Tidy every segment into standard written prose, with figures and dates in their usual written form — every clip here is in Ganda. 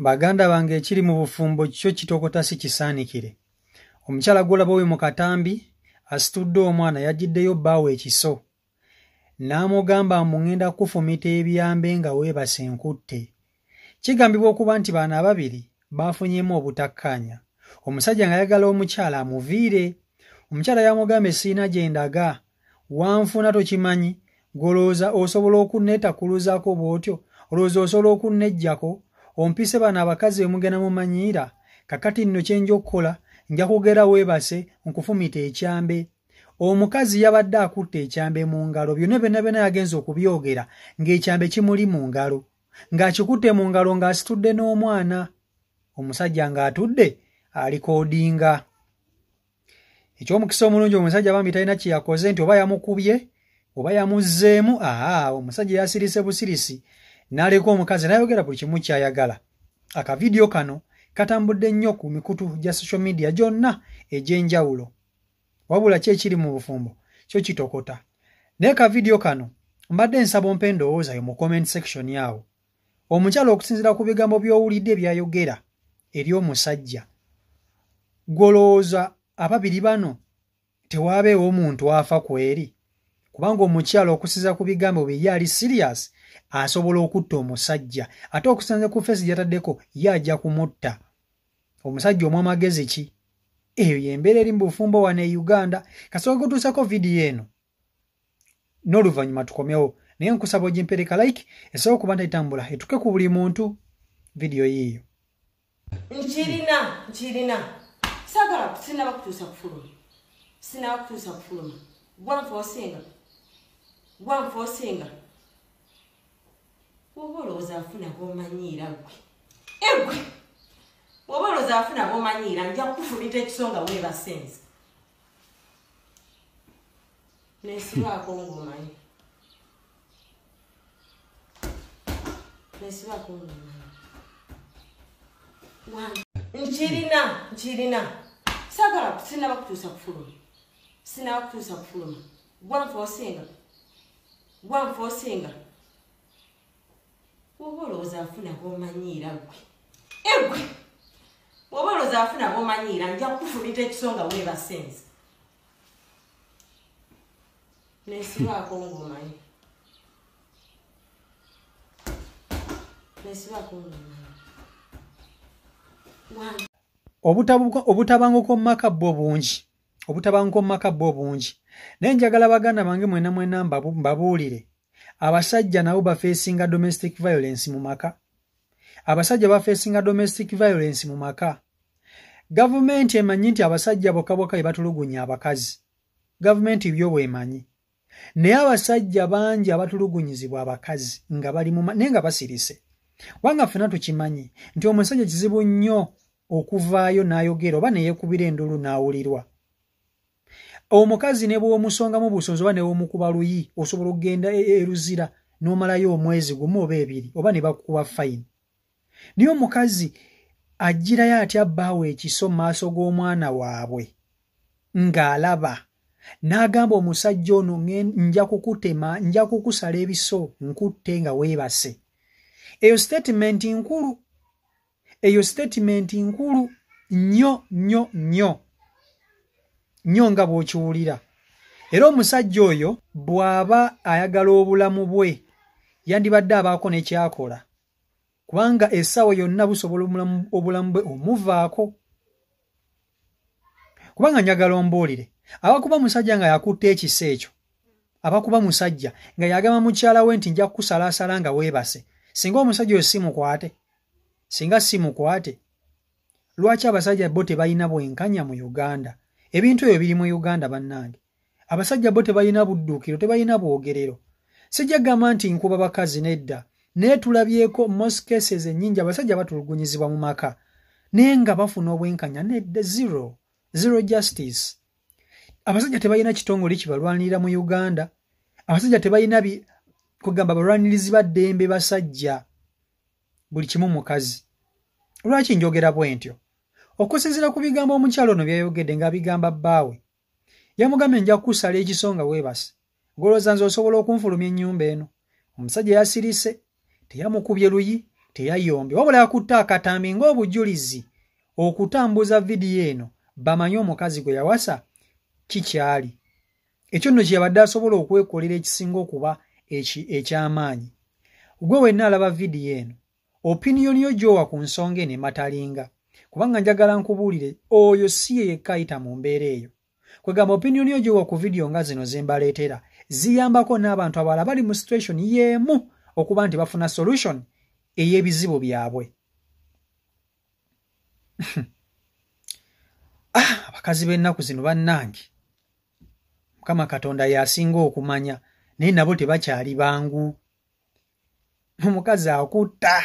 Baganda bange ekiri mu bufumbo kyo kitokota si kisaanikire. Omukyala gwolaba we mu katambi asitudde omwana yagiddeyo bbaawe ekiso. N'amugamba mugenda kufumita ebyambe nga weebase nkutte. Kigambibwa okuba nti baana ababiri baafunyemu obutakkaanya. Omusajja ng'ayagala omukyala amuviire. Omukyala yamugamba siina gye ndaga. Wanfuna tokimanyi. Golooza osobola okunneetakuluzaako bw'otyo. Olowooza osobola okunneggyako. Ompise bano abakazi bemugenda mumanyiira. Kakati nno kye nja okukola nja kugera weebase nkufumita ekyambe. Omukazi yabadde akutte ekyambe mu ngalo. Byonna byonna yagenza okubyogera ng'ekyambe kimuli mu ngalo. Ng'akikutte mu ngalo ng'asitudde n'omwana. Omusajja ng'atudde alikoodinga. Eky'omukisa omulungi omusajja bambi talina kye yakoze nti oba yamukubye oba yamuzzeemu. Omusajja yasirise busirisi n'aleka omukazi n'ayogera buli kimu ky'ayagala. Akavidiyo kano katambudde nnyo ku mikutu gya social media gyonna egy'enjawulo. Wabula ki ekiri mu bufumbo kyo kitokota. Naye kavidiyo kano mbadde nsaba ompe ndowoozayo mu comment section yawo. Omukyala okusinziira ku bigambo by'owulidde byayogera eri omusajja, golooza ababiri bano tewaabeewo omuntu afa kweri? Kubanga omukyala okusinziira ku bigambo bye yali serious asobola okutta omusajja, ate okusinziira ku face gy'ataddeko yajja kumutta. Omusajja omwa magezi ki? Eyo y'embeera eri mu bufumbo wano e Uganda. Kasooka kutuusako vidiyo eno n'oluvannyuma tukomyewo, naye nkusaba ogimpereka like esobola okuba ntayitambula etuke ku buli muntu vidiyo yiiyo. Nkirina sagala sinaba kutuusa kufuluma gwanfoosinga woba olowooza afuna b'omanyiira gwe woba olowooza afuna b'omanyiira nja kukufumita ekisonga weebasenze neesibaako ng'omanyi nkirina sagala sinaba kutuusa kufuluma gwanfoosinga woba olowooza afuna b'omanyiira gwe woba olowooza afuna b'omanyiira nja kukufumita ekisonga weebasenze neesibaako ng'omanyi Obutabanguko mu maka bwo bungi. Naye njagala baganda bange mwena mbabuulire. Abasajja nabo bafeesinga domestic violence mu maka. Gavumenti emanyi nti abasajja bokka be batulugunya abakazi. Gavumenti byo bwemanyi. Naye abasajja bangi abatulugunyizibwa abakazi nga bali naye nga basirise. Wanga ffena tukimanyi nti omusajja kizibu nnyo okuvaayo n'ayogera oba ne yeekubira endulu n'awulirwa. Omukazi ne bw'omusongamu busozi oba ne bw'omukuba luyi osobola okugenda eruzira n'omalayo omwezi gumu oba ebiri oba ne bakukuba fayini. Naye omukazi agirayo atya bbaawe ekiso mu maaso g'omwana waabwe ng'alaba n'agamba omusajja ono nja kukutema, nja kukusala ebiso nkutte nga weebase. Eyo statement nkulu nnyo nga bw'okiwulira. Era omusajja oyo bw'aba ayagala obulamu bwe yandibadde abaako n'ekyakola, kubanga essaawa yonna busobola obulamu bwe omuvaako. Kubanga njagala ombuulire, abakuba musajja nga yakutte ekisa ekyo, abakuba musajja nga yagamba mukyala we nti nja kukusalaasala nga weebase, singa omusajja oyo si mukwate, lwaki abasajja bo tebalina bwenkanya mu Uganda? Ebintu ebyo biri mu Uganda bannange. Abasajja bo tebalina budduukiro, tebalina bwogerero. Sijja gamba nti nkuba bakazi nedda, naye tulabyeko most cases ennyingi abasajja batulugunyizibwa mu maka naye nga bafuna obwenkanya nedda. Zero justice. Abasajja tebalina kitongole kibalwanirira mu Uganda. Abasajja tebalina kugamba balwanirizi baddembe basajja. Buli kimu mukazi. Lwaki njogera bwentyo? Okusinziira ku bigambo omukyalo ono byayogedde nga bigamba bbaawe. Yamugambye nja kukusala ekisonga weebase. Golooza nze osobola okunfulumya ennyumba eno. Omusajja yasirise, teyamukubye luyi, teyayombe wabula yakutte akatambi ng'obujulizi okutambuza vidiyo eno bamanye omukazi gwe yawasa kikyali. Ekyo nno kye yabadde asobola okwekolera ekisinga okuba eky'amaanyi. Gwe wenna alaba vidiyo eno opiniyoni yo gy'owa ku nsonga eno ematalinga, kubanga njagala nkubuulire oyo si ye yekka ayita mu mbeera eyo. Kwegamba opiniyoni yo gy'owa ku vidiyo nga zino ze mbaleetera ziyambako n'abantu abalala bali mu situation y'emu okuba nti bafuna solution ey'ebizibu byabwe. Abakazi b'ennaku zino bannange, Mukama Katonda y'asinga okumanya, naye nabo tebakyali bangu. Omukazi akutta,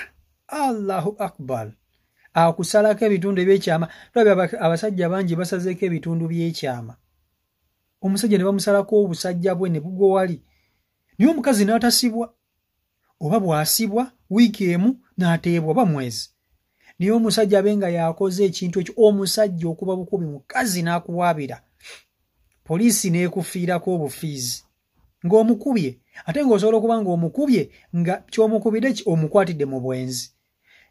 Allahu Akbar, akusalako ebitundu eby'ekyama. Tulabye abasajja bangi basazeeko ebitundu by'ekyama, omusajja ne bamusalako obusajja bwe ne bugwa wali, naye omukazi n'atasibwa, oba bw'asibwa wiiki emu n'ateebwa oba mwezi. Naye omusajja abe nga yakoze ekintu ekyo, omusajja okuba bukubi mukazi n'akuwaabira, poliisi n'ekufiirako obufiizi ng'omukubye, ate ng'osobola okuba ng'omukubye nga ky'omukubidde omukwatidde mu bwenzi,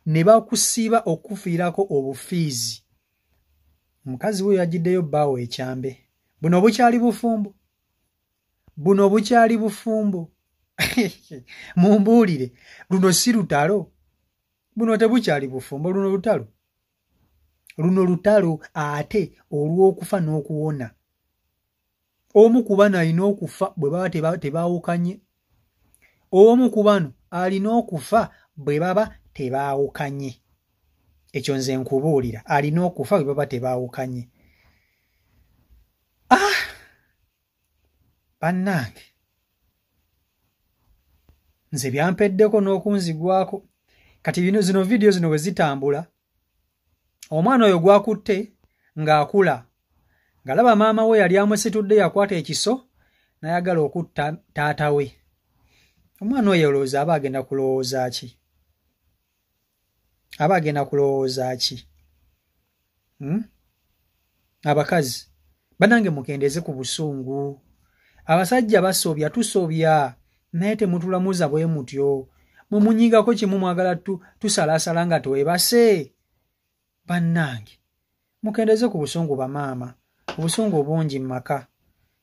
ne bakusiiba okufiirako obufiizi. Omukazi we yagiddeyo bbaawo ekyambe. Buno bukyali bufumbo, buno bukyali bufumbo. Mumbuulire, luno si lutalo, buno tebukyali bufumbo, luno lutalo. Luno lutalo ate olw'okufa n'okuwona. Omu ku bano alina okufa bwe baba tebaawukanye. Omu ku bano alina okufa bwe baba tebaawukanye. Ekyo nze nkubuulira, alina okufa bwe baba tebaawukanye. Bannange, nze byampeddeko n'okunzigwako. Kati zino vidiyo zino bwe zitambula, omwana oyo gwakutte ng'akula, ng'alaba maama we yali amusitudde yakwata ekiso n'ayagala okutta taata we. Omwana oyo olowooza aba agenda kulowooza ki? Aba agenda kulowooza ki? Abakazi bannange, mukendeeze ku busungu. Abasajja basobya, tusobya, naye temutulamuza bwe mutyo. Mumunyigako kimu mwagala tusalaasala nga twebase. Bannange, mukendeeze ku busungu bamaama. Obusungu bungi mu maka,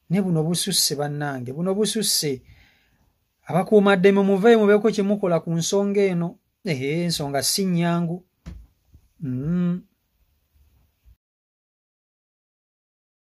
ne buno bususse bannange, buno bususse. Abakuumaddeme muveeyo mubeeko kye mukola ku nsonga eno. Ensonga si nnyangu.